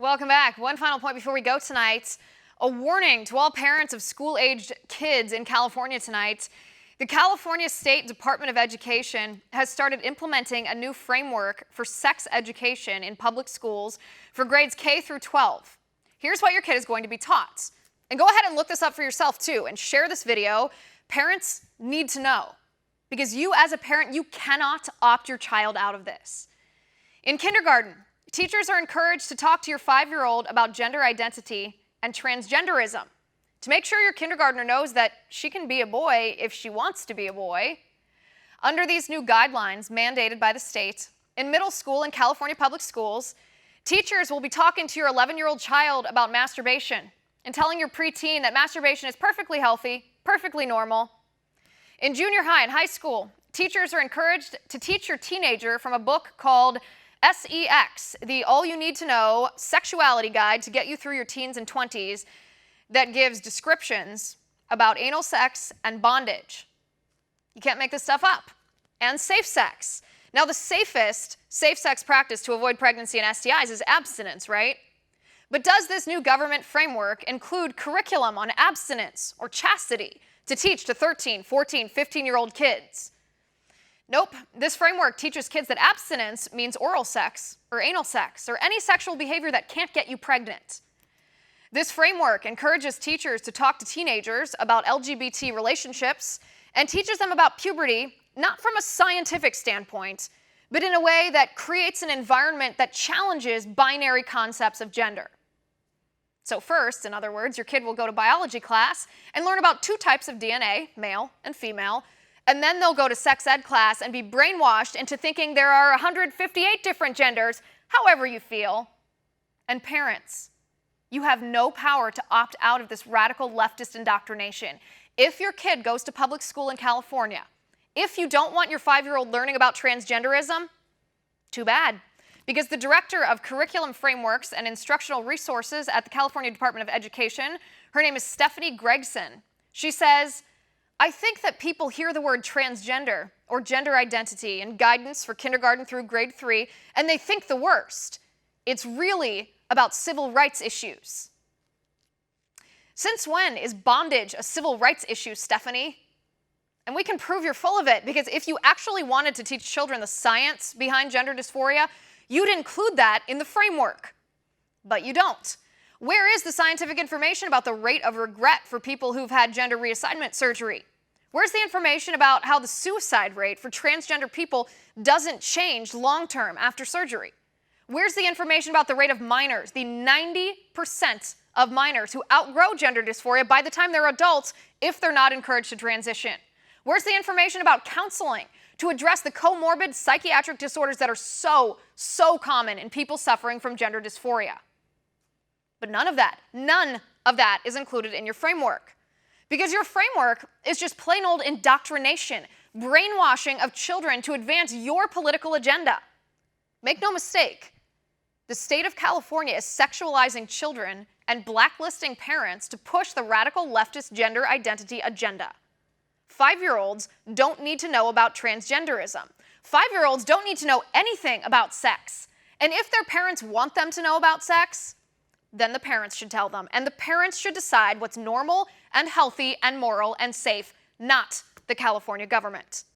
Welcome back. One final point before we go tonight. A warning to all parents of school-aged kids in California tonight. The California State Department of Education has started implementing a new framework for sex education in public schools for grades K through 12. Here's what your kid is going to be taught. And go ahead and look this up for yourself too and share this video. Parents need to know, because you as a parent, you cannot opt your child out of this. In kindergarten, teachers are encouraged to talk to your 5-year-old about gender identity and transgenderism to make sure your kindergartner knows that she can be a boy if she wants to be a boy. Under these new guidelines mandated by the state, in middle school and California public schools, teachers will be talking to your 11-year-old child about masturbation and telling your preteen that masturbation is perfectly healthy, perfectly normal. In junior high and high school, teachers are encouraged to teach your teenager from a book called SEX, the All You Need to Know Sexuality Guide to get you through your teens and 20s, that gives descriptions about anal sex and bondage. You can't make this stuff up. And safe sex. Now, the safest safe sex practice to avoid pregnancy and STIs is abstinence, right? But does this new government framework include curriculum on abstinence or chastity to teach to 13, 14, 15-year-old kids? Nope. This framework teaches kids that abstinence means oral sex or anal sex or any sexual behavior that can't get you pregnant. This framework encourages teachers to talk to teenagers about LGBT relationships and teaches them about puberty, not from a scientific standpoint, but in a way that creates an environment that challenges binary concepts of gender. So first, in other words, your kid will go to biology class and learn about 2 types of DNA, male and female, and then they'll go to sex ed class and be brainwashed into thinking there are 158 different genders, however you feel. And parents, you have no power to opt out of this radical leftist indoctrination. If your kid goes to public school in California, if you don't want your 5-year-old learning about transgenderism, too bad. Because the director of curriculum frameworks and instructional resources at the California Department of Education, her name is Stephanie Gregson. She says, "I think that people hear the word transgender or gender identity in guidance for kindergarten through grade 3, and they think the worst. It's really about civil rights issues." Since when is bondage a civil rights issue, Stephanie? And we can prove you're full of it, because if you actually wanted to teach children the science behind gender dysphoria, you'd include that in the framework. But you don't. Where is the scientific information about the rate of regret for people who've had gender reassignment surgery? Where's the information about how the suicide rate for transgender people doesn't change long-term after surgery? Where's the information about the rate of minors, the 90% of minors who outgrow gender dysphoria by the time they're adults if they're not encouraged to transition? Where's the information about counseling to address the comorbid psychiatric disorders that are so common in people suffering from gender dysphoria? But none of that is included in your framework. Because your framework is just plain old indoctrination, brainwashing of children to advance your political agenda. Make no mistake, the state of California is sexualizing children and blacklisting parents to push the radical leftist gender identity agenda. 5-year-olds don't need to know about transgenderism. 5-year-olds don't need to know anything about sex. And if their parents want them to know about sex, then the parents should tell them. And the parents should decide what's normal and healthy and moral and safe, not the California government.